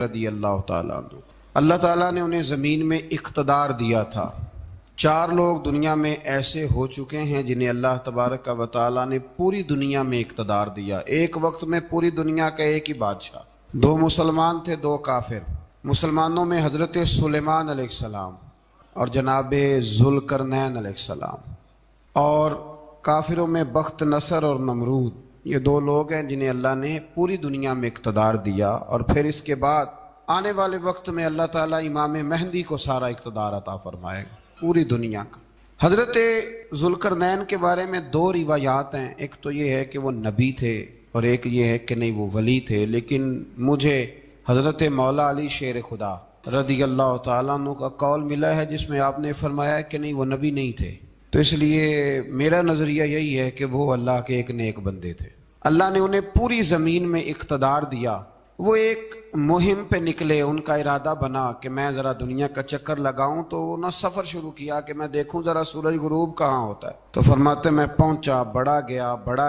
رضی اللہ تعالیٰ عنہ، اللہ تعالیٰ نے انہیں زمین میں اقتدار دیا تھا۔ 4 لوگ دنیا میں ایسے ہو چکے ہیں جنہیں اللہ تبارک و تعالیٰ نے پوری دنیا میں اقتدار دیا، ایک وقت میں پوری دنیا کا ایک ہی بادشاہ۔ 2 مسلمان تھے، 2 کافر۔ مسلمانوں میں حضرت سلیمان علیہ السلام اور جناب ذوالقرنین علیہ السلام، اور کافروں میں بخت نصر اور نمرود۔ یہ 2 لوگ ہیں جنہیں اللہ نے پوری دنیا میں اقتدار دیا، اور پھر اس کے بعد آنے والے وقت میں اللہ تعالیٰ امام مہدی کو سارا اقتدار عطا فرمائے گا پوری دنیا کا۔ حضرت ذوالقرنین کے بارے میں 2 روایات ہیں، ایک تو یہ ہے کہ وہ نبی تھے اور ایک یہ ہے کہ نہیں وہ ولی تھے، لیکن مجھے حضرت مولا علی شیر خدا رضی اللہ تعالیٰ عنہ کا قول ملا ہے جس میں آپ نے فرمایا کہ نہیں وہ نبی نہیں تھے، تو اس لیے میرا نظریہ یہی ہے کہ وہ اللہ کے ایک نیک بندے تھے۔ اللہ نے انہیں پوری زمین میں اقتدار دیا۔ وہ ایک مہم پہ نکلے، ان کا ارادہ بنا کہ میں ذرا دنیا کا چکر لگاؤں، تو انہوں نے سفر شروع کیا کہ میں دیکھوں ذرا سورج غروب کہاں ہوتا ہے۔ تو فرماتے میں پہنچا، بڑا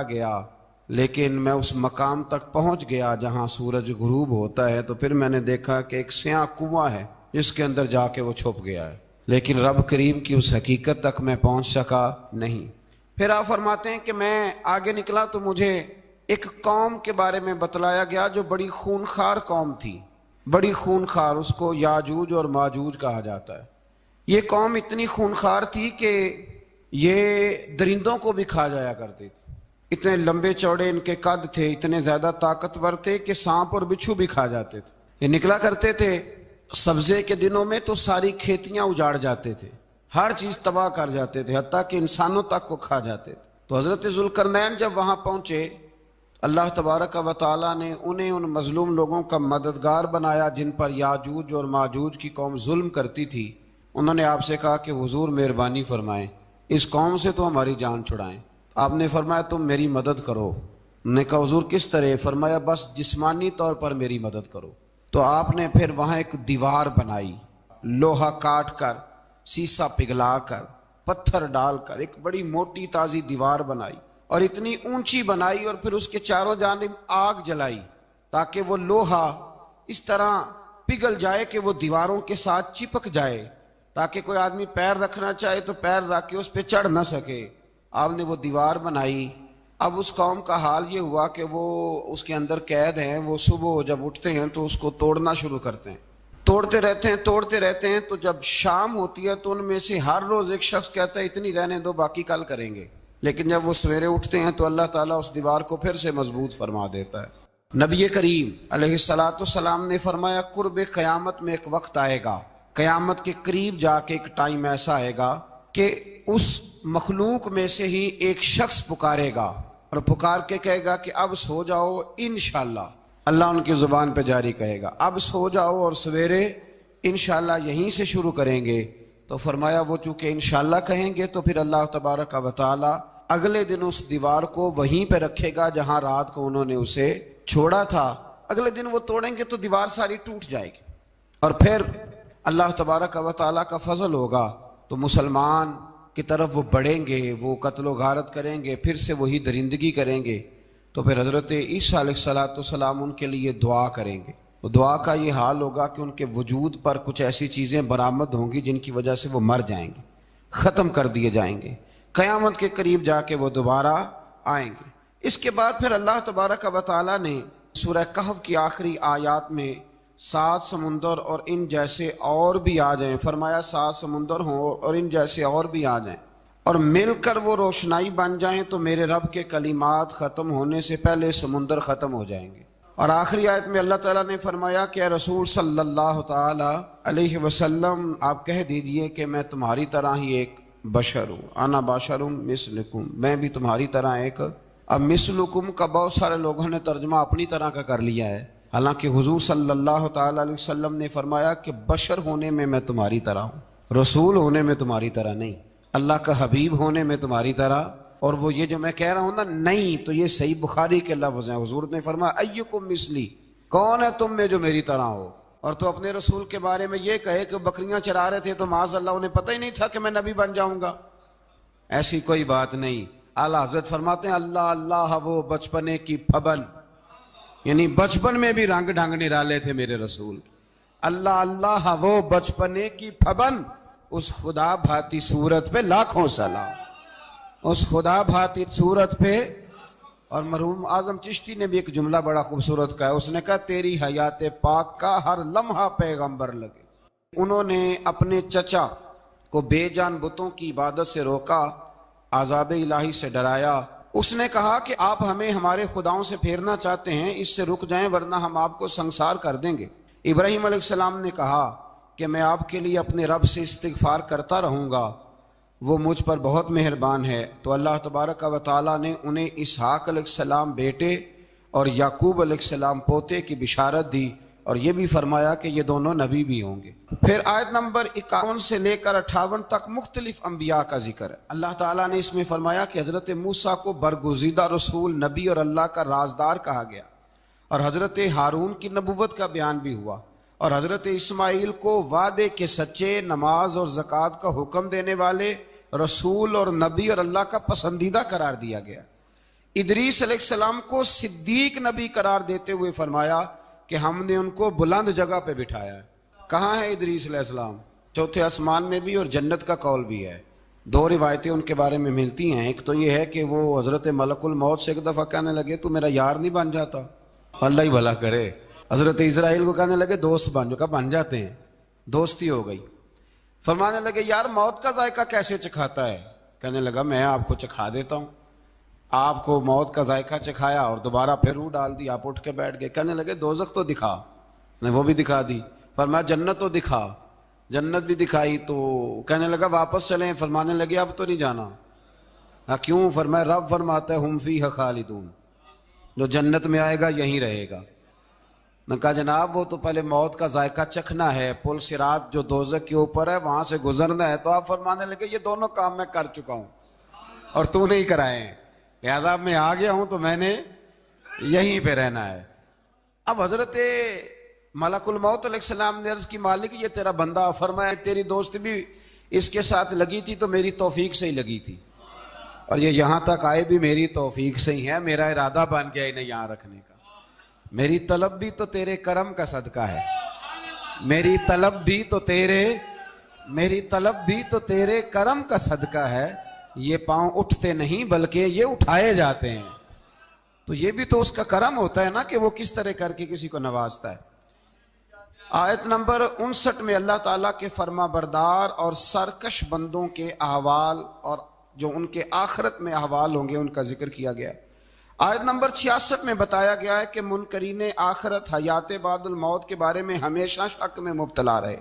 گیا، لیکن میں اس مقام تک پہنچ گیا جہاں سورج غروب ہوتا ہے، تو پھر میں نے دیکھا کہ ایک سیاہ کنواں ہے جس کے اندر جا کے وہ چھپ گیا ہے، لیکن رب کریم کی اس حقیقت تک میں پہنچ سکا نہیں۔ پھر آپ فرماتے ہیں کہ میں آگے نکلا تو مجھے ایک قوم کے بارے میں بتلایا گیا جو بڑی خونخوار قوم تھی، بڑی خونخوار، اس کو یاجوج اور ماجوج کہا جاتا ہے۔ یہ قوم اتنی خونخوار تھی کہ یہ درندوں کو بھی کھا جایا کرتی تھی، اتنے لمبے چوڑے ان کے قد تھے، اتنے زیادہ طاقتور تھے کہ سانپ اور بچھو بھی کھا جاتے تھے۔ یہ نکلا کرتے تھے سبزے کے دنوں میں تو ساری کھیتیاں اجاڑ جاتے تھے، ہر چیز تباہ کر جاتے تھے، حتیٰ کہ انسانوں تک کو کھا جاتے تھے۔ تو حضرت ذوالقرنین جب وہاں پہنچے، اللہ تبارک و تعالیٰ نے انہیں ان مظلوم لوگوں کا مددگار بنایا جن پر یاجوج اور ماجوج کی قوم ظلم کرتی تھی۔ انہوں نے آپ سے کہا کہ حضور مہربانی فرمائیں، اس قوم سے تو ہماری جان چھڑائیں۔ آپ نے فرمایا تم میری مدد کرو۔ انہوں نے کہا حضور کس طرح؟ فرمایا بس جسمانی طور پر میری مدد کرو۔ تو آپ نے پھر وہاں ایک دیوار بنائی، لوہا کاٹ کر، سیسا پگھلا کر، پتھر ڈال کر ایک بڑی موٹی تازی دیوار بنائی، اور اتنی اونچی بنائی، اور پھر اس کے چاروں جانب آگ جلائی تاکہ وہ لوہا اس طرح پگھل جائے کہ وہ دیواروں کے ساتھ چپک جائے، تاکہ کوئی آدمی پیر رکھنا چاہے تو پیر رکھ کے اس پہ چڑھ نہ سکے۔ آپ نے وہ دیوار بنائی۔ اب اس قوم کا حال یہ ہوا کہ وہ اس کے اندر قید ہیں، وہ صبح جب اٹھتے ہیں تو اس کو توڑنا شروع کرتے ہیں، توڑتے رہتے ہیں، تو جب شام ہوتی ہے تو ان میں سے ہر روز ایک شخص کہتا ہے اتنی رہنے دو، باقی کل کریں گے، لیکن جب وہ سویرے اٹھتے ہیں تو اللہ تعالیٰ اس دیوار کو پھر سے مضبوط فرما دیتا ہے۔ نبی کریم علیہ السلام نے فرمایا قرب قیامت میں ایک وقت آئے گا، قیامت کے قریب جا کے ایک ٹائم ایسا آئے گا کہ اس مخلوق میں سے ہی ایک شخص پکارے گا اور پکار کے کہے گا کہ اب سو جاؤ انشاءاللہ۔ اللہ ان کی زبان پہ جاری کہے گا اب سو جاؤ اور سویرے انشاءاللہ یہیں سے شروع کریں گے۔ تو فرمایا وہ چونکہ انشاءاللہ کہیں گے تو پھر اللہ تبارک و تعالی اگلے دن اس دیوار کو وہیں پہ رکھے گا جہاں رات کو انہوں نے اسے چھوڑا تھا۔ اگلے دن وہ توڑیں گے تو دیوار ساری ٹوٹ جائے گی، اور پھر اللہ تبارک و تعالیٰ کا فضل ہوگا تو مسلمان کی طرف وہ بڑھیں گے، وہ قتل و غارت کریں گے، پھر سے وہی درندگی کریں گے۔ تو پھر حضرت عیسیٰ علیہ السلام ان کے لیے دعا کریں گے۔ تو دعا کا یہ حال ہوگا کہ ان کے وجود پر کچھ ایسی چیزیں برآمد ہوں گی جن کی وجہ سے وہ مر جائیں گے، ختم کر دیے جائیں گے۔ قیامت کے قریب جا کے وہ دوبارہ آئیں گے۔ اس کے بعد پھر اللہ تبارک و تعالیٰ نے سورہ کہف کی آخری آیات میں 7 سمندر اور ان جیسے اور بھی آ جائیں، فرمایا 7 سمندر ہوں اور ان جیسے اور بھی آ جائیں اور مل کر وہ روشنائی بن جائیں تو میرے رب کے کلمات ختم ہونے سے پہلے سمندر ختم ہو جائیں گے۔ اور آخری آیت میں اللہ تعالیٰ نے فرمایا کہ اے رسول صلی اللہ تعالی علیہ وسلم آپ کہہ دیجئے کہ میں تمہاری طرح ہی ایک بشر ہوں، انا بشر مثلکم، میں بھی تمہاری طرح ایک۔ اب مثلکم کا بہت سارے لوگوں نے ترجمہ اپنی طرح کا کر لیا ہے، حالانکہ حضور صلی اللہ تعالی علیہ وسلم نے فرمایا کہ بشر ہونے میں تمہاری طرح ہوں، رسول ہونے میں تمہاری طرح نہیں، اللہ کا حبیب ہونے میں تمہاری طرح۔ اور وہ یہ جو میں کہہ رہا ہوں نا نہیں، تو یہ صحیح بخاری کے لفظ ہیں، حضور نے فرمایا ایکم مثلی، کون ہے تم میں جو میری طرح ہو؟ اور تو اپنے رسول کے بارے میں یہ کہے کہ بکریاں چرا رہے تھے تو معاذ اللہ انہیں پتہ ہی نہیں تھا کہ میں نبی بن جاؤں گا، ایسی کوئی بات نہیں۔ اعلیٰ حضرت فرماتے ہیں اللہ اللہ وہ بچپنے کی پھبن، یعنی بچپن میں بھی رنگ ڈھنگ نرالے تھے میرے رسول کی۔ اللہ اللہ وہ بچپنے کی پھبن، اس خدا بھاتی صورت پہ لاکھوں سلام، اس خدا بھاتی صورت پہ۔ اور مرحوم اعظم چشتی نے بھی ایک جملہ بڑا خوبصورت کہا ہے، اس نے کہا تیری حیات پاک کا ہر لمحہ پیغمبر لگے۔ انہوں نے اپنے چچا کو بے جان بتوں کی عبادت سے روکا، عذاب الہی سے ڈرایا۔ اس نے کہا کہ آپ ہمیں ہمارے خداؤں سے پھیرنا چاہتے ہیں، اس سے رک جائیں ورنہ ہم آپ کو سنسار کر دیں گے۔ ابراہیم علیہ السلام نے کہا کہ میں آپ کے لیے اپنے رب سے استغفار کرتا رہوں گا، وہ مجھ پر بہت مہربان ہے۔ تو اللہ تبارک و تعالیٰ نے انہیں اسحاق علیہ السلام بیٹے اور یعقوب علیہ السلام پوتے کی بشارت دی، اور یہ بھی فرمایا کہ یہ دونوں نبی بھی ہوں گے۔ پھر آیت نمبر 51 سے لے کر 58 تک مختلف انبیاء کا ذکر ہے۔ اللہ تعالیٰ نے اس میں فرمایا کہ حضرت موسیٰ کو برگزیدہ رسول، نبی اور اللہ کا رازدار کہا گیا، اور حضرت ہارون کی نبوت کا بیان بھی ہوا، اور حضرت اسماعیل کو وعدے کے سچے، نماز اور زکوٰۃ کا حکم دینے والے رسول اور نبی اور اللہ کا پسندیدہ قرار دیا گیا۔ ادریس علیہ السلام کو صدیق نبی قرار دیتے ہوئے فرمایا کہ ہم نے ان کو بلند جگہ پہ بٹھایا ہے۔ کہاں ہے ادریس علیہ السلام؟ چوتھے آسمان میں بھی، اور جنت کا قول بھی ہے۔ دو روایتیں ان کے بارے میں ملتی ہیں، ایک تو یہ ہے کہ وہ حضرت ملک الموت سے ایک دفعہ کہنے لگے تو میرا یار نہیں بن جاتا؟ اللہ ہی بھلا کرے۔ حضرت اسرائیل کو کہنے لگے دوست بن جو، کہا بن جاتے ہیں، دوستی ہو گئی۔ فرمانے لگے یار موت کا ذائقہ کیسے چکھاتا ہے؟ کہنے لگا میں آپ کو چکھا دیتا ہوں۔ آپ کو موت کا ذائقہ چکھایا اور دوبارہ پھر روح ڈال دی، آپ اٹھ کے بیٹھ گئے۔ کہنے لگے دوزخ تو دکھا، نے وہ بھی دکھا دی۔ فرمایا جنت تو دکھا، جنت بھی دکھائی۔ تو کہنے لگا واپس چلیں، فرمانے لگے اب تو نہیں جانا۔ ہاں کیوں؟ فرمایا رب فرماتا ہے ہم فیہا خالدون، جو جنت میں آئے گا یہیں رہے گا۔ نے کہا جناب وہ تو پہلے موت کا ذائقہ چکھنا ہے، پل صراط جو دوزخ کے اوپر ہے وہاں سے گزرنا ہے۔ تو آپ فرمانے لگے یہ دونوں کام میں کر چکا ہوں اور تو نہیں کرائے ہیں، لہذا میں آ گیا ہوں تو میں نے یہیں پہ رہنا ہے۔ اب حضرت ملک الموت علیہ السلام نے عرض کی مالک یہ تیرا بندہ، فرمایا تیری دوست بھی اس کے ساتھ لگی تھی تو میری توفیق سے ہی لگی تھی، اور یہ یہاں تک آئے بھی میری توفیق سے ہی ہے، میرا ارادہ بن گیا انہیں یہاں رکھنے کا۔ میری طلب بھی تو تیرے کرم کا صدقہ ہے، میری طلب بھی تو تیرے کرم کا صدقہ ہے۔ یہ پاؤں اٹھتے نہیں بلکہ یہ اٹھائے جاتے ہیں، تو یہ بھی تو اس کا کرم ہوتا ہے نا کہ وہ کس طرح کر کے کسی کو نوازتا ہے۔ آیت نمبر 59 میں اللہ تعالیٰ کے فرما بردار اور سرکش بندوں کے احوال اور جو ان کے آخرت میں احوال ہوں گے ان کا ذکر کیا گیا ہے۔ آیت نمبر 66 میں بتایا گیا ہے کہ منکرین آخرت حیات بعد الموت کے بارے میں ہمیشہ شک میں مبتلا رہے۔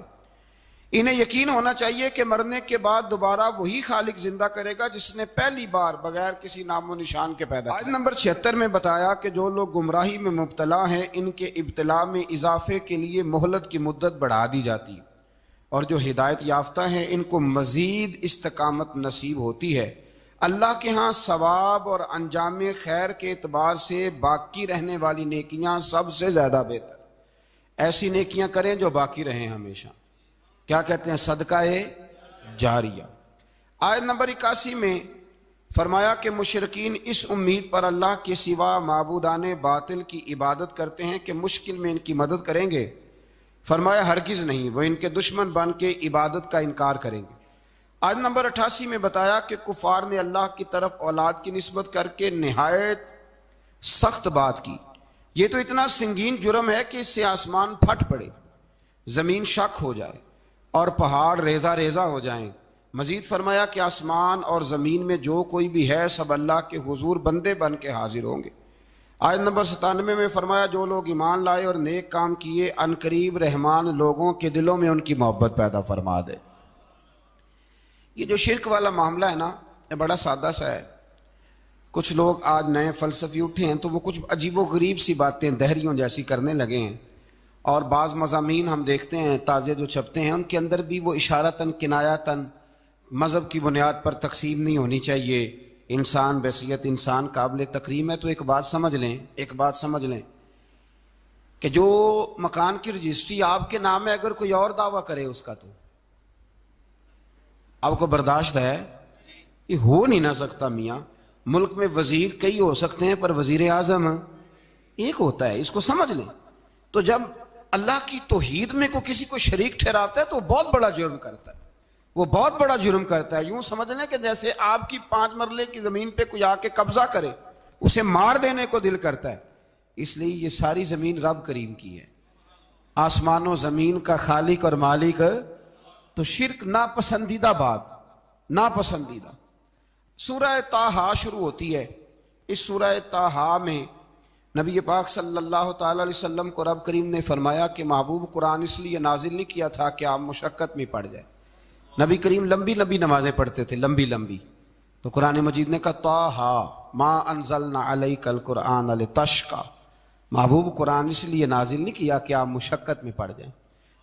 انہیں یقین ہونا چاہیے کہ مرنے کے بعد دوبارہ وہی خالق زندہ کرے گا جس نے پہلی بار بغیر کسی نام و نشان کے پیدا کیا۔ آیت نمبر 76 میں بتایا کہ جو لوگ گمراہی میں مبتلا ہیں ان کے ابتلا میں اضافے کے لیے مہلت کی مدت بڑھا دی جاتی، اور جو ہدایت یافتہ ہیں ان کو مزید استقامت نصیب ہوتی ہے۔ اللہ کے ہاں ثواب اور انجام خیر کے اعتبار سے باقی رہنے والی نیکیاں سب سے زیادہ بہتر، ایسی نیکیاں کریں جو باقی رہیں ہمیشہ، کیا کہتے ہیں صدقہ جاریہ۔ آیت نمبر 81 میں فرمایا کہ مشرکین اس امید پر اللہ کے سوا معبودان باطل کی عبادت کرتے ہیں کہ مشکل میں ان کی مدد کریں گے، فرمایا ہرگز نہیں، وہ ان کے دشمن بن کے عبادت کا انکار کریں گے۔ آیت نمبر 88 میں بتایا کہ کفار نے اللہ کی طرف اولاد کی نسبت کر کے نہایت سخت بات کی۔ یہ تو اتنا سنگین جرم ہے کہ اس سے آسمان پھٹ پڑے، زمین شک ہو جائے اور پہاڑ ریزہ ریزہ ہو جائیں۔ مزید فرمایا کہ آسمان اور زمین میں جو کوئی بھی ہے سب اللہ کے حضور بندے بن کے حاضر ہوں گے۔ آیت نمبر 97 میں فرمایا جو لوگ ایمان لائے اور نیک کام کیے عنقریب رحمان لوگوں کے دلوں میں ان کی محبت پیدا فرما دے۔ یہ جو شرک والا معاملہ ہے نا یہ بڑا سادہ سا ہے۔ کچھ لوگ آج نئے فلسفی اٹھے ہیں تو وہ کچھ عجیب و غریب سی باتیں دہریوں جیسی کرنے لگے ہیں، اور بعض مضامین ہم دیکھتے ہیں تازے جو چھپتے ہیں ان کے اندر بھی وہ اشارتاً کنایاتاً مذہب کی بنیاد پر تقسیم نہیں ہونی چاہیے، انسان بحیثیت انسان قابل تکریم ہے۔ تو ایک بات سمجھ لیں کہ جو مکان کی رجسٹری آپ کے نام ہے اگر کوئی اور دعویٰ کرے اس کا تو آپ کو برداشت ہے؟ یہ ہو نہیں نہ سکتا میاں۔ ملک میں وزیر کئی ہو سکتے ہیں پر وزیر اعظم ایک ہوتا ہے، اس کو سمجھ لیں۔ تو جب اللہ کی توحید میں کو کسی کو شریک ٹھہراتا ہے تو وہ بہت بڑا جرم کرتا ہے، وہ بہت بڑا جرم کرتا ہے۔ یوں سمجھ لیں کہ جیسے آپ کی 5 مرلے کی زمین پہ کوئی آ کے قبضہ کرے، اسے مار دینے کو دل کرتا ہے۔ اس لیے یہ ساری زمین رب کریم کی ہے، آسمان و زمین کا خالق اور مالک۔ تو شرک ناپسندیدہ بات، ناپسندیدہ۔ سورہ طٰہٰ شروع ہوتی ہے۔ اس سورہ طٰہٰ میں نبی پاک صلی اللہ تعالی علیہ وسلم کو رب کریم نے فرمایا کہ محبوب قرآن اس لیے نازل نہیں کیا تھا کہ آپ مشقت میں پڑ جائے۔ نبی کریم لمبی لمبی نمازیں پڑھتے تھے، لمبی لمبی۔ تو قرآن مجید نے کہا طٰہٰ ما انزلنا علیک القرآن لتشقیٰ، محبوب قرآن اس لیے نازل نہیں کیا کہ آپ مشقت میں پڑ جائیں۔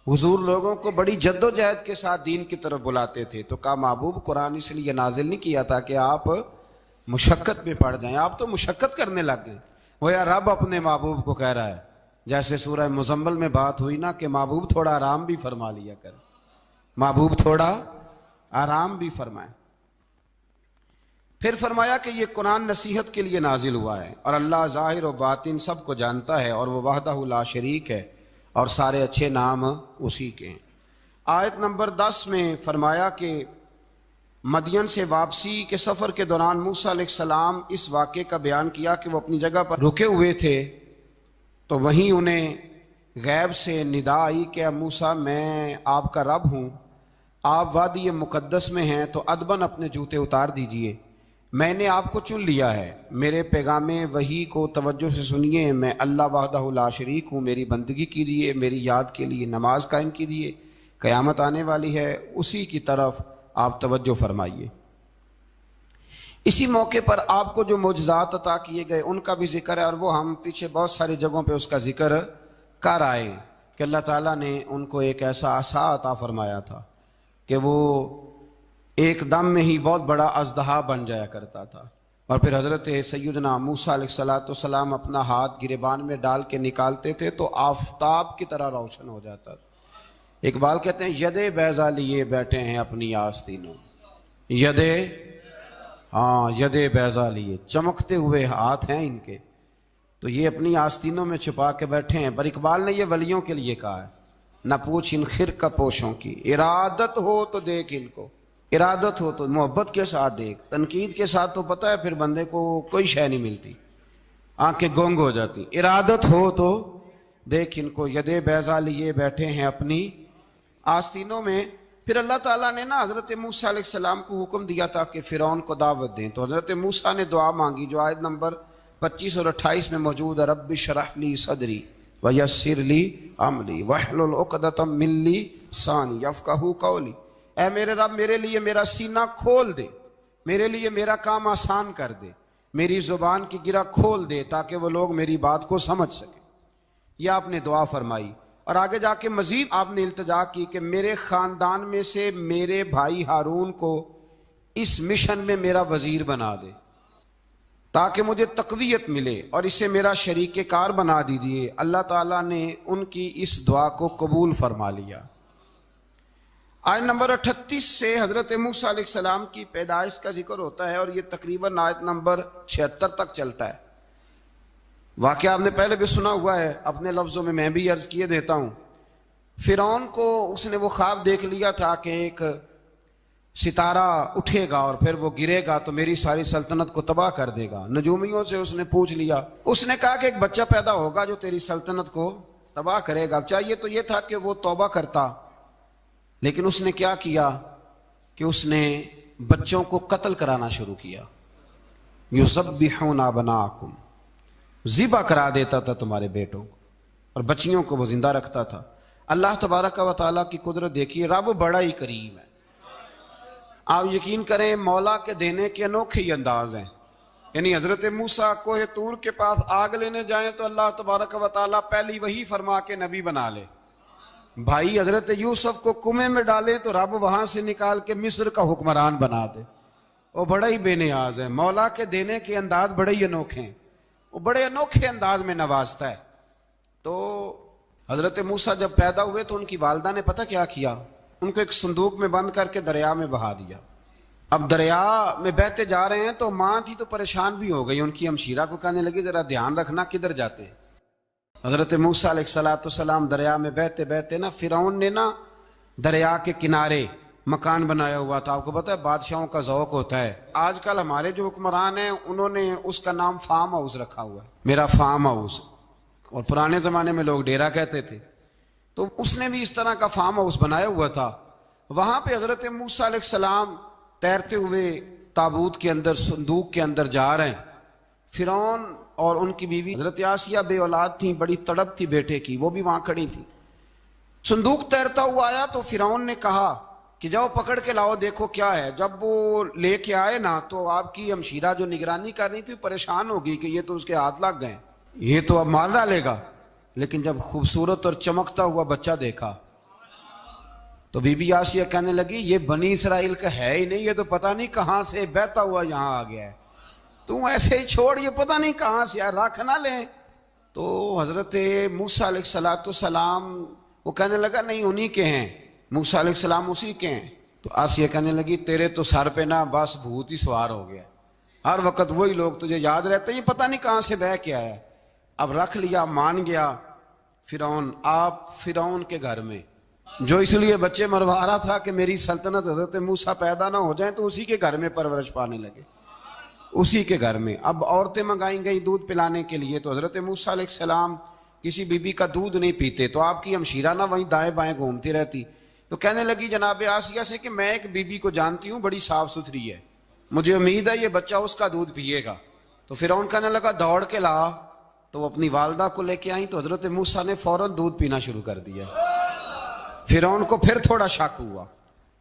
حضور لوگوں کو بڑی جد و جہد کے ساتھ دین کی طرف بلاتے تھے، تو کہا محبوب قرآن اس لیے نازل نہیں کیا تھا کہ آپ مشقت میں پڑ جائیں، آپ تو مشقت کرنے لگ گئے۔ وہ یا رب اپنے محبوب کو کہہ رہا ہے، جیسے سورہ مزمل میں بات ہوئی نا کہ محبوب تھوڑا آرام بھی فرما لیا کر، محبوب تھوڑا آرام بھی فرمائے۔ پھر فرمایا کہ یہ قرآن نصیحت کے لیے نازل ہوا ہے، اور اللہ ظاہر و باطن سب کو جانتا ہے، اور وہ وحدہ لا شریک ہے، اور سارے اچھے نام اسی کے ہیں۔ آیت نمبر 10 میں فرمایا کہ مدین سے واپسی کے سفر کے دوران موسیٰ علیہ السلام اس واقعے کا بیان کیا کہ وہ اپنی جگہ پر رکے ہوئے تھے، تو وہیں انہیں غیب سے ندا آئی کہ موسیٰ میں آپ کا رب ہوں، آپ وادی مقدس میں ہیں تو ادباً اپنے جوتے اتار دیجئے، میں نے آپ کو چن لیا ہے، میرے پیغام وحی کو توجہ سے سنیے، میں اللہ وحدہ لا شریک ہوں، میری بندگی کیجیے، میری یاد کے لیے نماز قائم کیجیے، قیامت آنے والی ہے، اسی کی طرف آپ توجہ فرمائیے۔ اسی موقع پر آپ کو جو معجزات عطا کیے گئے ان کا بھی ذکر ہے، اور وہ ہم پیچھے بہت ساری جگہوں پہ اس کا ذکر کر آئے کہ اللہ تعالیٰ نے ان کو ایک ایسا عصا عطا فرمایا تھا کہ وہ ایک دم میں ہی بہت بڑا اژدہا بن جایا کرتا تھا، اور پھر حضرت سیدنا موسیٰ علیہ السلام اپنا ہاتھ گریبان میں ڈال کے نکالتے تھے تو آفتاب کی طرح روشن ہو جاتا تھا۔ اقبال کہتے ہیں ید بیضا لیے بیٹھے ہیں اپنی آستینوں، ید بیضا لیے، چمکتے ہوئے ہاتھ ہیں ان کے، تو یہ اپنی آستینوں میں چھپا کے بیٹھے ہیں۔ پر اقبال نے یہ ولیوں کے لیے کہا ہے، نہ پوچھ ان خرقہ پوشوں کی، ارادت ہو تو دیکھ ان کو، ارادت ہو تو محبت کے ساتھ دیکھ، تنقید کے ساتھ تو پتہ ہے پھر بندے کو کوئی شے نہیں ملتی، آنکھیں گونگ ہو جاتی۔ ارادت ہو تو دیکھ ان کو، ید بیضا لیے بیٹھے ہیں اپنی آستینوں میں۔ پھر اللہ تعالیٰ نے نا حضرت موسیٰ علیہ السلام کو حکم دیا تھا کہ فرعون کو دعوت دیں، تو حضرت موسیٰ نے دعا مانگی جو آیت نمبر 25 اور 28 میں موجود ہے، رب اشرح لی صدری ویسر لی امری واحلل عقدۃ من لسانی یفقہوا قولی، اے میرے رب میرے لیے میرا سینہ کھول دے، میرے لیے میرا کام آسان کر دے، میری زبان کی گرہ کھول دے تاکہ وہ لوگ میری بات کو سمجھ سکیں۔ یہ آپ نے دعا فرمائی، اور آگے جا کے مزید آپ نے التجا کی کہ میرے خاندان میں سے میرے بھائی ہارون کو اس مشن میں میرا وزیر بنا دے تاکہ مجھے تقویت ملے، اور اسے میرا شریک کار بنا دیجیے۔ اللہ تعالیٰ نے ان کی اس دعا کو قبول فرما لیا۔ آیت نمبر 38 سے حضرت موسیٰ علیہ السلام کی پیدائش کا ذکر ہوتا ہے، اور یہ تقریباً آیت نمبر 76 تک چلتا ہے۔ واقعہ آپ نے پہلے بھی سنا ہوا ہے، اپنے لفظوں میں میں بھی عرض کیے دیتا ہوں۔ فرعون کو اس نے وہ خواب دیکھ لیا تھا کہ ایک ستارہ اٹھے گا اور پھر وہ گرے گا تو میری ساری سلطنت کو تباہ کر دے گا۔ نجومیوں سے اس نے پوچھ لیا، اس نے کہا کہ ایک بچہ پیدا ہوگا جو تیری سلطنت کو تباہ کرے گا۔ چاہیے تو یہ تھا کہ وہ توبہ کرتا، لیکن اس نے کیا کیا کہ اس نے بچوں کو قتل کرانا شروع کیا۔ یذبحون ابناءکم، ذبح کرا دیتا تھا تمہارے بیٹوں کو، اور بچیوں کو وہ زندہ رکھتا تھا۔ اللہ تبارک و تعالیٰ کی قدرت دیکھیے، رب بڑا ہی کریم ہے۔ آپ یقین کریں مولا کے دینے کے انوکھے ہی انداز ہیں۔ یعنی حضرت موسیٰ کوہ طور کے پاس آگ لینے جائیں تو اللہ تبارک و تعالیٰ پہلی وہی فرما کے نبی بنا لے۔ بھائی حضرت یوسف کو کنویں میں ڈالے تو رب وہاں سے نکال کے مصر کا حکمران بنا دے۔ وہ بڑا ہی بے نیاز ہے، مولا کے دینے کے انداز بڑے ہی انوکھے ہیں، وہ بڑے انوکھے انداز میں نوازتا ہے۔ تو حضرت موسیٰ جب پیدا ہوئے تو ان کی والدہ نے پتہ کیا کیا، ان کو ایک صندوق میں بند کر کے دریا میں بہا دیا۔ اب دریا میں بہتے جا رہے ہیں تو ماں تھی تو پریشان بھی ہو گئی، ان کی ہمشیرہ کو کہنے لگی ذرا دھیان رکھنا کدھر جاتے ہیں، حضرت موسیٰ علیہ السلام دریا میں بہتے بہتے نا فرعون نے نا دریا کے کنارے مکان بنایا ہوا تھا. آپ کو پتہ ہے بادشاہوں کا ذوق ہوتا ہے. آج کل ہمارے جو حکمران ہیں انہوں نے اس کا نام فارم ہاؤس رکھا ہوا ہے, میرا فارم ہاؤس, اور پرانے زمانے میں لوگ ڈیرا کہتے تھے. تو اس نے بھی اس طرح کا فارم ہاؤس بنایا ہوا تھا. وہاں پہ حضرت موسیٰ علیہ السلام تیرتے ہوئے تابوت کے اندر صندوق کے اندر جا رہے ہیں. فرعون اور ان کی بیوی حضرت آسیہ بے اولاد تھیں, بڑی تڑپ تھی بیٹے کی, وہ بھی وہاں کھڑی تھی. صندوق تیرتا ہوا آیا تو فرعون نے کہا کہ جاؤ پکڑ کے لاؤ دیکھو کیا ہے. جب وہ لے کے آئے نا تو آپ کی ہمشیرہ جو نگرانی کر رہی تھی پریشان ہو گئی کہ یہ تو اس کے ہاتھ لگ گئے, یہ تو اب مار ڈالے گا. لیکن جب خوبصورت اور چمکتا ہوا بچہ دیکھا تو بی بی آسیہ کہنے لگی یہ بنی اسرائیل کا ہے ہی نہیں, یہ تو پتہ نہیں کہاں سے بہتا ہوا یہاں آ گیا ہے, تو ایسے ہی چھوڑ, یہ پتہ نہیں کہاں سے رکھ نہ لیں. تو حضرت موسیٰ علیہ السلام وہ کہنے لگا نہیں انہی کے ہیں, موسیٰ علیہ السلام اسی کے ہیں. تو آسیہ کہنے لگی تیرے تو سر پہ نا بس بھوت ہی سوار ہو گیا, ہر وقت وہی لوگ تجھے یاد رہتے ہیں, پتہ نہیں کہاں سے بہ کے آیا. اب رکھ لیا, مان گیا فرعون. آپ فرعون کے گھر میں جو اس لیے بچے مروا رہا تھا کہ میری سلطنت حضرت موسیٰ پیدا نہ ہو جائیں, تو اسی کے گھر میں پرورش پانے لگے, اسی کے گھر میں. اب عورتیں منگائیں گئی دودھ پلانے کے لیے, تو حضرت موسیٰ علیہ السلام کسی بی بی کا دودھ نہیں پیتے, تو آپ کی ہمشیرہ نہ وہیں دائیں بائیں گھومتی رہتی. تو کہنے لگی جناب آسیہ سے کہ میں ایک بی بی کو جانتی ہوں, بڑی صاف ستھری ہے, مجھے امید ہے یہ بچہ اس کا دودھ پیے گا. تو فرعون کہنے لگا دوڑ کے لا. تو وہ اپنی والدہ کو لے کے آئیں تو حضرت موسیٰ نے فوراً دودھ پینا شروع کر دیا. فرعون کو پھر تھوڑا شک ہوا.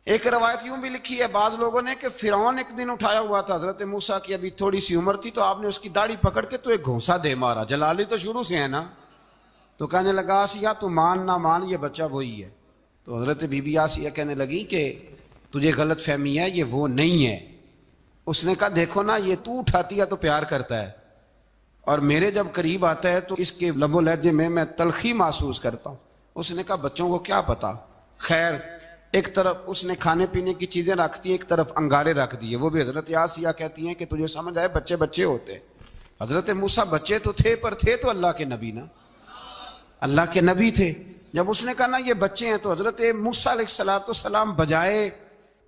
ایک روایت یوں بھی لکھی ہے بعض لوگوں نے کہ فرعون ایک دن اٹھایا ہوا تھا حضرت موسیٰ کی ابھی تھوڑی سی عمر تھی, تو آپ نے اس کی داڑھی پکڑ کے تو ایک گھونسا دے مارا. جلالی تو شروع سے ہے نا. تو کہنے لگا آسیہ تو مان نہ مان یہ بچہ وہی ہے. تو حضرت بی بی آسیہ کہنے لگی کہ تجھے غلط فہمی ہے, یہ وہ نہیں ہے. اس نے کہا دیکھو نا یہ تو اٹھاتی ہے تو پیار کرتا ہے, اور میرے جب قریب آتا ہے تو اس کے لب و لہجے میں تلخی محسوس کرتا ہوں. اس نے کہا بچوں کو کیا پتا. خیر ایک طرف اس نے کھانے پینے کی چیزیں رکھ دی, ایک طرف انگارے رکھ دیے. وہ بھی حضرت آسیہ کہتی ہیں کہ تجھے سمجھ آئے بچے بچے ہوتے. حضرت موسیٰ بچے تو تھے پر تھے تو اللہ کے نبی نا, اللہ کے نبی تھے. جب اس نے کہا نا یہ بچے ہیں, تو حضرت موسیٰ علیہ السلام بجائے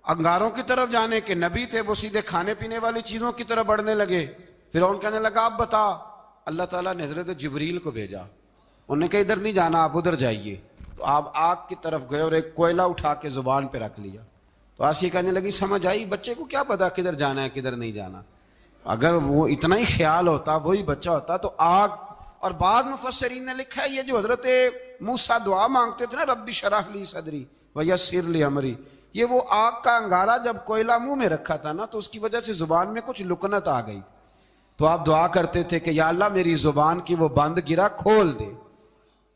انگاروں کی طرف جانے کے نبی تھے, وہ سیدھے کھانے پینے والی چیزوں کی طرف بڑھنے لگے. فرعون کہنے لگا اب بتا. اللہ تعالیٰ نے حضرت جبریل کو بھیجا, انہوں نے کہا ادھر نہیں جانا آپ ادھر جائیے. تو آپ آگ کی طرف گئے اور ایک کوئلہ اٹھا کے زبان پہ رکھ لیا. تو آسیہ کہنے لگی سمجھ آئی, بچے کو کیا پتا کدھر جانا ہے کدھر نہیں جانا. اگر وہ اتنا ہی خیال ہوتا وہی بچہ ہوتا تو آگ. اور بعض مفسرین نے لکھا ہے یہ جو حضرت موسیٰ دعا مانگتے تھے نا ربی شرح لی صدری ویسر لی امری, یہ وہ آگ کا انگارہ جب کوئلہ منہ میں رکھا تھا نا تو اس کی وجہ سے زبان میں کچھ لکنت آ گئی. تو آپ دعا کرتے تھے کہ یا اللہ میری زبان کی وہ بند گرا کھول دے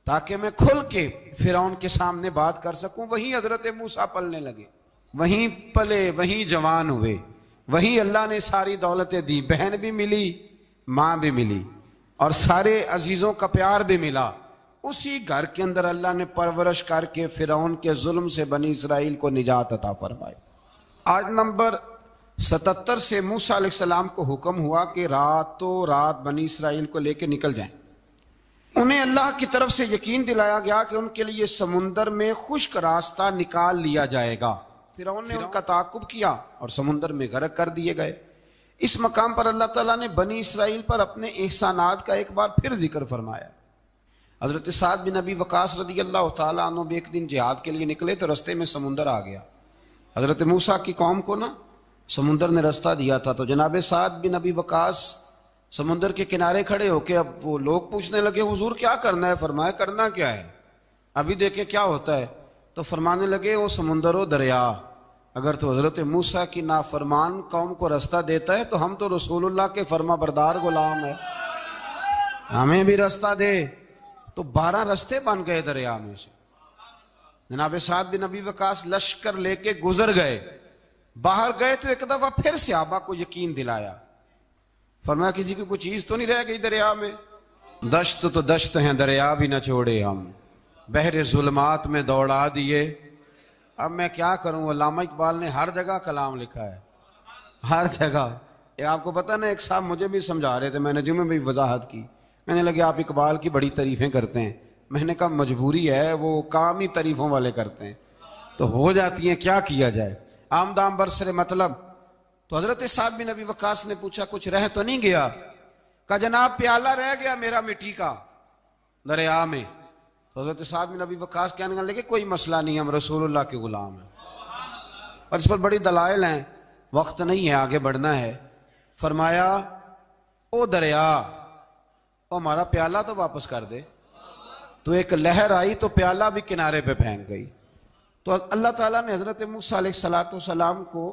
تاکہ میں کھل کے فرعون کے سامنے بات کر سکوں. وہیں حضرت موسیٰ پلنے لگے, وہیں پلے, وہیں جوان ہوئے, وہیں اللہ نے ساری دولتیں دی. بہن بھی ملی, ماں بھی ملی, اور سارے عزیزوں کا پیار بھی ملا. اسی گھر کے اندر اللہ نے پرورش کر کے فرعون کے ظلم سے بنی اسرائیل کو نجات عطا فرمائی. آج نمبر 77 سے موسیٰ علیہ السلام کو حکم ہوا کہ راتوں رات بنی اسرائیل کو لے کے نکل جائیں. انہیں اللہ کی طرف سے یقین دلایا گیا کہ ان کے لیے سمندر میں خشک راستہ نکال لیا جائے گا. فرعون نے ان کا تعاقب کیا اور سمندر میں غرق کر دیے گئے. اس مقام پر اللہ تعالیٰ نے بنی اسرائیل پر اپنے احسانات کا ایک بار پھر ذکر فرمایا. حضرت سعد بن ابی وقاص رضی اللہ تعالیٰ عنہ بھی ایک دن جہاد کے لیے نکلے تو رستے میں سمندر آ گیا. حضرت موسیٰ کی قوم کو نا سمندر نے رستہ دیا تھا. تو جناب سعد بن ابی وقاص سمندر کے کنارے کھڑے ہو کے اب وہ لوگ پوچھنے لگے حضور کیا کرنا ہے. فرمایا کرنا کیا ہے, ابھی دیکھیں کیا ہوتا ہے. تو فرمانے لگے وہ سمندر و دریا اگر تو حضرت موسیٰ کی نافرمان قوم کو رستہ دیتا ہے تو ہم تو رسول اللہ کے فرما بردار غلام ہیں, ہمیں بھی رستہ دے. تو 12 رستے بن گئے دریا میں سے. جناب سعد بن ابی وقاص لشکر لے کے گزر گئے, باہر گئے تو ایک دفعہ پھر صحابہ کو یقین دلایا. فرمایا کسی کی کوئی چیز تو نہیں رہ گئی دریا میں. دشت تو دشت ہیں دریا بھی نہ چھوڑے ہم, بحر ظلمات میں دوڑا دیے. اب میں کیا کروں, علامہ اقبال نے ہر جگہ کلام لکھا ہے, ہر جگہ. یہ آپ کو پتہ نا ایک صاحب مجھے بھی سمجھا رہے تھے, میں نے جمعے میں بھی وضاحت کی, کہنے لگے آپ اقبال کی بڑی تعریفیں کرتے ہیں. میں نے کہا مجبوری ہے، وہ کام ہی تعریفوں والے کرتے ہیں تو ہو جاتی ہیں، کیا کیا جائے. عام دام برسر مطلب. تو حضرت سعد بن ابی وقاص نے پوچھا کچھ رہ تو نہیں گیا؟ کہا جناب پیالہ رہ گیا میرا مٹی کا دریا میں. تو حضرت سعد بن ابی وقاص کہنے لگے کوئی مسئلہ نہیں، ہم رسول اللہ کے غلام ہیں. اور اس پر بڑی دلائل ہیں، وقت نہیں ہے آگے بڑھنا ہے. فرمایا او دریا، او ہمارا پیالہ تو واپس کر دے. تو ایک لہر آئی تو پیالہ بھی کنارے پہ پھینک گئی. تو اللہ تعالیٰ نے حضرت موسیٰ علیہ السلام کو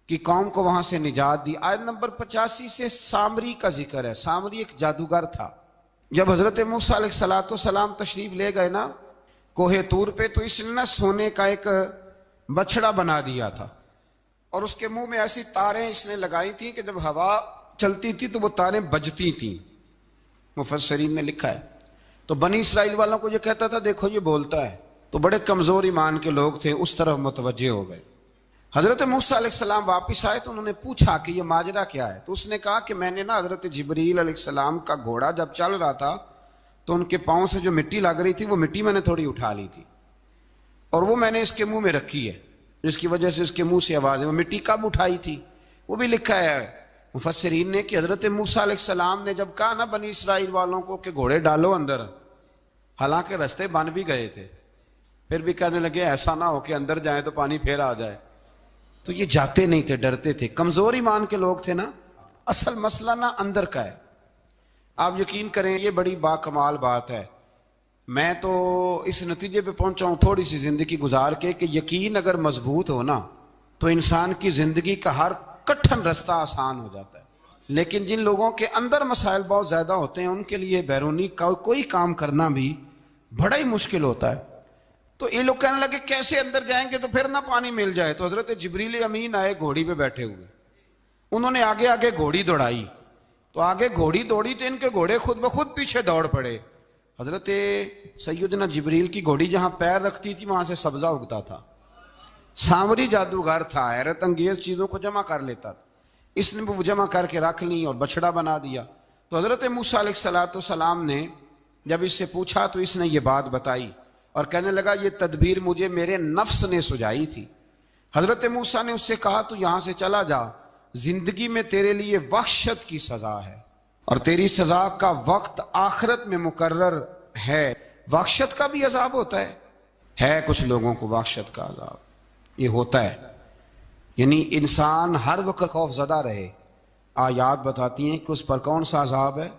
کی قوم کو وہاں سے نجات دی. آیت نمبر 85 سے سامری کا ذکر ہے. سامری ایک جادوگر تھا. جب حضرت موسیٰ علیہ السلام تشریف لے گئے نا کوہ طور پہ، تو اس نے نا سونے کا ایک بچڑا بنا دیا تھا، اور اس کے منہ میں ایسی تاریں اس نے لگائی تھیں کہ جب ہوا چلتی تھی تو وہ تاریں بجتی تھیں. مفسرین نے لکھا ہے. تو بنی اسرائیل والوں کو یہ کہتا تھا دیکھو یہ بولتا ہے. تو بڑے کمزور ایمان کے لوگ تھے، اس طرف متوجہ ہو گئے. حضرت موسیٰ علیہ السلام واپس آئے تو انہوں نے پوچھا کہ یہ ماجرا کیا ہے. تو اس نے کہا کہ میں نے نا حضرت جبریل علیہ السلام کا گھوڑا جب چل رہا تھا تو ان کے پاؤں سے جو مٹی لگ رہی تھی وہ مٹی میں نے تھوڑی اٹھا لی تھی، اور وہ میں نے اس کے منہ میں رکھی ہے، جس کی وجہ سے اس کے منہ سے آواز ہے. وہ مٹی کب اٹھائی تھی وہ بھی لکھا ہے مفسرین نے کہ حضرت موسیٰ علیہ السلام نے جب کہا نا بنی اسرائیل والوں کو کہ گھوڑے ڈالو اندر، حالانکہ رستے بن بھی گئے تھے، پھر بھی کہنے لگے ایسا نہ ہو کہ اندر جائیں تو پانی پھر آ جائے. تو یہ جاتے نہیں تھے، ڈرتے تھے، کمزور ایمان کے لوگ تھے نا. اصل مسئلہ نا اندر کا ہے. آپ یقین کریں یہ بڑی باکمال بات ہے. میں تو اس نتیجے پہ پہنچا ہوں تھوڑی سی زندگی گزار کے کہ یقین اگر مضبوط ہو نا تو انسان کی زندگی کا ہر کٹھن رستہ آسان ہو جاتا ہے. لیکن جن لوگوں کے اندر مسائل بہت زیادہ ہوتے ہیں ان کے لیے بیرونی کوئی کام کرنا بھی بڑا ہی مشکل ہوتا ہے. تو یہ لوگ کہنے لگے کیسے اندر جائیں گے تو پھر نہ پانی مل جائے. تو حضرت جبریل امین آئے گھوڑی پہ بیٹھے ہوئے، انہوں نے آگے آگے گھوڑی دوڑائی. تو آگے گھوڑی دوڑی تو ان کے گھوڑے خود بخود پیچھے دوڑ پڑے. حضرت سیدنا جبریل کی گھوڑی جہاں پیر رکھتی تھی وہاں سے سبزہ اگتا تھا. سامری جادوگر تھا، حیرت انگیز چیزوں کو جمع کر لیتا تھا. اس نے وہ جمع کر کے رکھ لی اور بچڑا بنا دیا. تو حضرت موسیٰ علیہ السلام نے جب اس سے پوچھا تو اس نے یہ بات بتائی اور کہنے لگا یہ تدبیر مجھے میرے نفس نے سجائی تھی. حضرت موسیٰ نے اس سے کہا تو یہاں سے چلا جا، زندگی میں تیرے لیے وحشت کی سزا ہے اور تیری سزا کا وقت آخرت میں مقرر ہے. وحشت کا بھی عذاب ہوتا ہے کچھ لوگوں کو وحشت کا عذاب یہ ہوتا ہے. یعنی انسان ہر وقت خوف زدہ رہے. آیات بتاتی ہیں کہ اس پر کون سا عذاب ہے،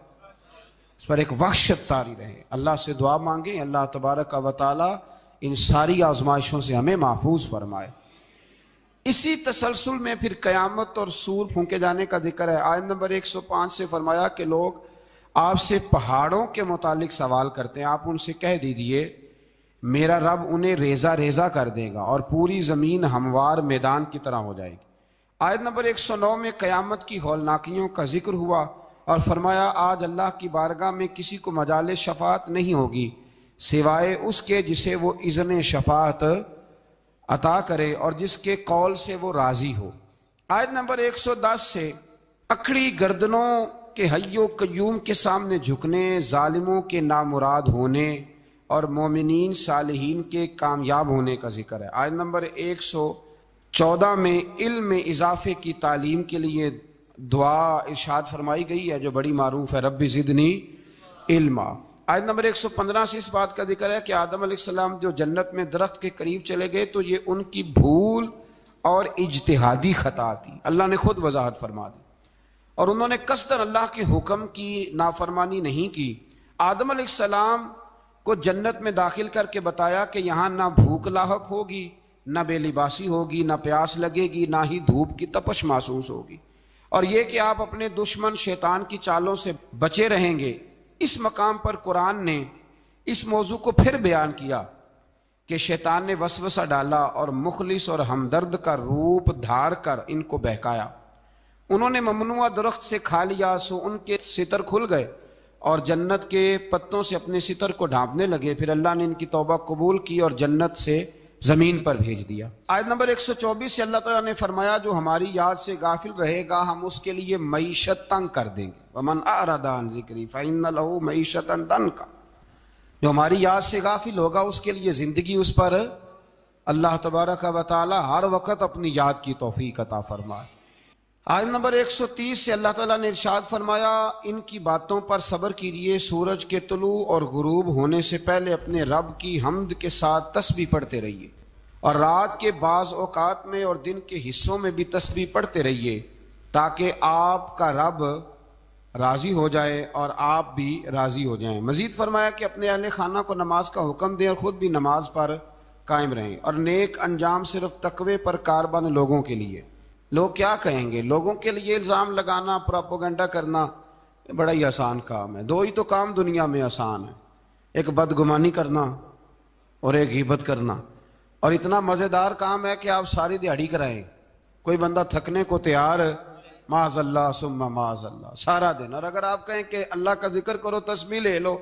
اس پر ایک وحشت طاری رہے. اللہ سے دعا مانگیں اللہ تبارک و تعالی ان ساری آزمائشوں سے ہمیں محفوظ فرمائے. اسی تسلسل میں پھر قیامت اور سور پھونکے جانے کا ذکر ہے. آیت نمبر 105 سے فرمایا کہ لوگ آپ سے پہاڑوں کے متعلق سوال کرتے ہیں، آپ ان سے کہہ دیجئے میرا رب انہیں ریزہ ریزہ کر دے گا اور پوری زمین ہموار میدان کی طرح ہو جائے گی. آیت نمبر 109 میں قیامت کی ہولناکیوں کا ذکر ہوا اور فرمایا آج اللہ کی بارگاہ میں کسی کو مجال شفاعت نہیں ہوگی سوائے اس کے جسے وہ اذن شفاعت عطا کرے اور جس کے قول سے وہ راضی ہو. آیت نمبر 110 سے اکڑی گردنوں کے حی و قیوم کے سامنے جھکنے، ظالموں کے نامراد ہونے اور مومنین صالحین کے کامیاب ہونے کا ذکر ہے. آیت نمبر 114 میں علم میں اضافے کی تعلیم کے لیے دعا ارشاد فرمائی گئی ہے جو بڑی معروف ہے، رب زدنی علما. آیت نمبر 115 سے اس بات کا ذکر ہے کہ آدم علیہ السلام جو جنت میں درخت کے قریب چلے گئے تو یہ ان کی بھول اور اجتہادی خطا تھی. اللہ نے خود وضاحت فرما دی اور انہوں نے قصداً اللہ کے حکم کی نافرمانی نہیں کی. آدم علیہ السلام کو جنت میں داخل کر کے بتایا کہ یہاں نہ بھوک لاحق ہوگی، نہ بے لباسی ہوگی، نہ پیاس لگے گی، نہ ہی دھوپ کی تپش محسوس ہوگی، اور یہ کہ آپ اپنے دشمن شیطان کی چالوں سے بچے رہیں گے. اس مقام پر قرآن نے اس موضوع کو پھر بیان کیا کہ شیطان نے وسوسہ ڈالا اور مخلص اور ہمدرد کا روپ دھار کر ان کو بہکایا. انہوں نے ممنوع درخت سے کھا لیا سو ان کے ستر کھل گئے اور جنت کے پتوں سے اپنے ستر کو ڈھانپنے لگے. پھر اللہ نے ان کی توبہ قبول کی اور جنت سے زمین پر بھیج دیا۔ آیت نمبر 124 سے اللہ تعالیٰ نے فرمایا جو ہماری یاد سے غافل رہے گا ہم اس کے لیے معیشت تنگ کر دیں گے۔ وَمَنْ أَعْرَضَ عَنْ ذِكْرِي فَإِنَّ لَهُ مَعِيشَةً ضَنْكًا، جو ہماری یاد سے غافل ہوگا اس کے لیے زندگی اس پر اللہ تبارک و تعالیٰ ہر وقت اپنی یاد کی توفیق عطا فرمائے۔ آیت نمبر 130 سے اللہ تعالیٰ نے ارشاد فرمایا ان کی باتوں پر صبر کیجیے، سورج کے طلوع اور غروب ہونے سے پہلے اپنے رب کی حمد کے ساتھ تسبیح پڑھتے رہیے، اور رات کے بعض اوقات میں اور دن کے حصوں میں بھی تسبیح پڑھتے رہیے، تاکہ آپ کا رب راضی ہو جائے اور آپ بھی راضی ہو جائیں۔ مزید فرمایا کہ اپنے اہل خانہ کو نماز کا حکم دیں اور خود بھی نماز پر قائم رہیں، اور نیک انجام صرف تقوی پر کاربند لوگوں کے لیے۔ لوگ کیا کہیں گے؟ لوگوں کے لیے الزام لگانا، پراپوگنڈا کرنا بڑا ہی آسان کام ہے۔ دو ہی تو کام دنیا میں آسان ہے، ایک بدگمانی کرنا اور ایک غیبت کرنا، اور اتنا مزیدار کام ہے کہ آپ ساری دیہڑی کرائیں، کوئی بندہ تھکنے کو تیار معاذ اللہ ثم معاذ اللہ سارا دن۔ اور اگر آپ کہیں کہ اللہ کا ذکر کرو، تسبیح لے لو،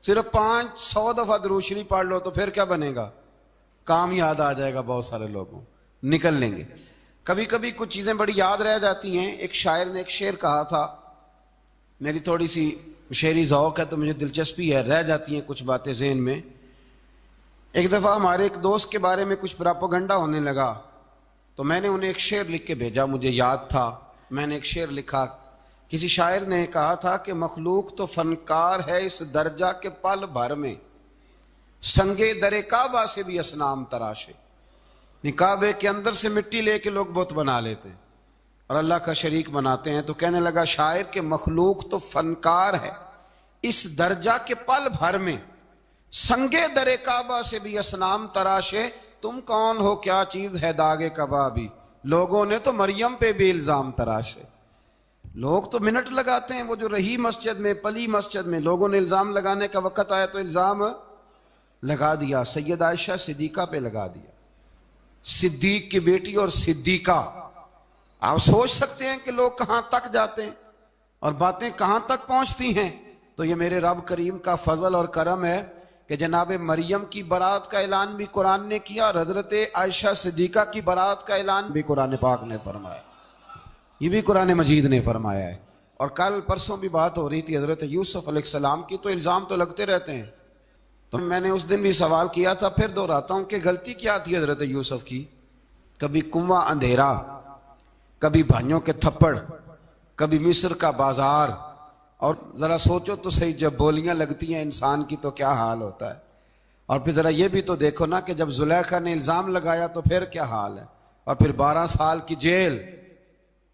صرف 500 دفعہ درود شریف پڑھ لو، تو پھر کیا بنے گا؟ کام یاد آ جائے گا، بہت سارے لوگوں نکل لیں گے۔ کبھی کبھی کچھ چیزیں بڑی یاد رہ جاتی ہیں۔ ایک شاعر نے ایک شعر کہا تھا، میری تھوڑی سی شعری ذوق ہے تو مجھے دلچسپی ہے، رہ جاتی ہیں کچھ باتیں ذہن میں۔ ایک دفعہ ہمارے ایک دوست کے بارے میں کچھ پراپوگنڈا ہونے لگا، تو میں نے انہیں ایک شعر لکھ کے بھیجا، مجھے یاد تھا، میں نے ایک شعر لکھا۔ کسی شاعر نے کہا تھا کہ مخلوق تو فنکار ہے اس درجہ کے پل بھر میں، سنگے در کعبہ سے بھی اصنام تراشے۔ کعبے کے اندر سے مٹی لے کے لوگ بت بنا لیتے اور اللہ کا شریک بناتے ہیں۔ تو کہنے لگا شاعر کہ مخلوق تو فنکار ہے اس درجہ کے پل بھر میں، سنگے در کعبہ سے بھی اصنام تراشے، تم کون ہو کیا چیز ہے داغ کبابی، لوگوں نے تو مریم پہ بھی الزام تراشے۔ لوگ تو منٹ لگاتے ہیں، وہ جو رہی مسجد میں، پلی مسجد میں، لوگوں نے الزام لگانے کا وقت آیا تو الزام لگا دیا، سید عائشہ صدیقہ پہ لگا دیا، صدیق کی بیٹی اور صدیقہ۔ آپ سوچ سکتے ہیں کہ لوگ کہاں تک جاتے ہیں اور باتیں کہاں تک پہنچتی ہیں۔ تو یہ میرے رب کریم کا فضل اور کرم ہے کہ جناب مریم کی برات کا اعلان بھی قرآن نے کیا، اور حضرت عائشہ صدیقہ کی برات کا اعلان بھی قرآن پاک نے فرمایا، یہ بھی قرآن مجید نے فرمایا ہے۔ اور کل پرسوں بھی بات ہو رہی تھی حضرت یوسف علیہ السلام کی، تو الزام تو لگتے رہتے ہیں۔ تو میں نے اس دن بھی سوال کیا تھا، پھر دہراتا ہوں کہ غلطی کیا تھی حضرت یوسف کی؟ کبھی کنواں اندھیرا، کبھی بھائیوں کے تھپڑ، کبھی مصر کا بازار، اور ذرا سوچو تو صحیح، جب بولیاں لگتی ہیں انسان کی تو کیا حال ہوتا ہے۔ اور پھر ذرا یہ بھی تو دیکھو نا کہ جب زلیخا نے الزام لگایا تو پھر کیا حال ہے، اور پھر 12 سال کی جیل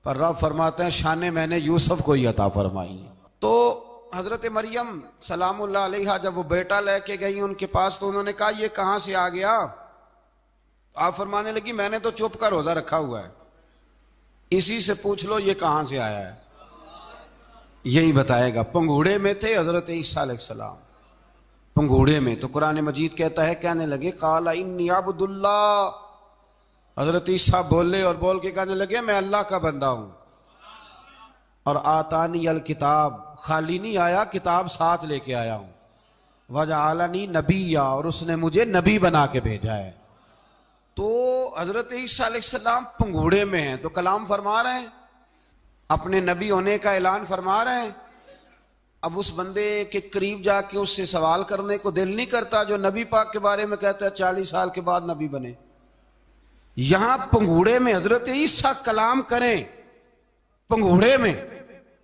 پر رب فرماتے ہیں شانیں میں نے یوسف کو ہی عطا فرمائی ہیں۔ تو حضرت مریم سلام اللہ علیہا جب وہ بیٹا لے کے گئی ان کے پاس، تو انہوں نے کہا یہ کہاں سے آ گیا؟ آپ فرمانے لگی میں نے تو چپ کر روزہ رکھا ہوا ہے، اسی سے پوچھ لو یہ کہاں سے آیا ہے، یہی بتائے گا۔ پنگوڑے میں تھے حضرت عیسیٰ علیہ السلام، پنگوڑے میں۔ تو قرآن مجید کہتا ہے کہنے لگے قال انی عبد اللہ، حضرت عیسیٰ بولے اور بول کے کہنے لگے میں اللہ کا بندہ ہوں، اور آتانی الکتاب، خالی نہیں آیا، کتاب ساتھ لے کے آیا ہوں، وجعلنی نبیّا، اور اس نے مجھے نبی بنا کے بھیجا ہے۔ تو حضرت عیسیٰ علیہ السلام پنگوڑے میں ہیں تو کلام فرما رہے ہیں، اپنے نبی ہونے کا اعلان فرما رہے ہیں۔ اب اس بندے کے قریب جا کے اس سے سوال کرنے کو دل نہیں کرتا جو نبی پاک کے بارے میں کہتا ہے 40 سال کے بعد نبی بنے۔ یہاں پنگوڑے میں حضرت عیسیٰ کلام کریں، پنگوڑے میں،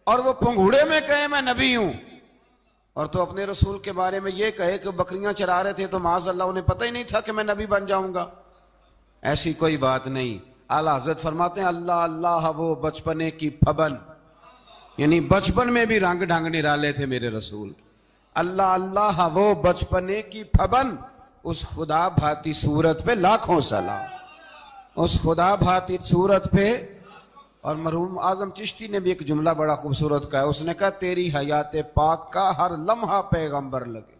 اور وہ پنگوڑے میں کہے میں نبی ہوں، اور تو اپنے رسول کے بارے میں یہ کہے کہ بکریاں چرا رہے تھے تو معاذ اللہ انہیں پتہ ہی نہیں تھا کہ میں نبی بن جاؤں گا۔ ایسی کوئی بات نہیں۔ اعلیٰ حضرت فرماتے ہیں اللہ اللہ وہ بچپنے کی پھبن، یعنی بچپن میں بھی رنگ ڈھنگ نرالے تھے میرے رسول۔ اللہ اللہ وہ بچپنے کی پھبن، اس خدا بھاتی صورت پہ لاکھوں سلام، اس خدا بھاتی صورت پہ۔ اور مرحوم اعظم چشتی نے بھی ایک جملہ بڑا خوبصورت کہا ہے، اس نے کہا تیری حیات پاک کا ہر لمحہ پیغمبر لگے۔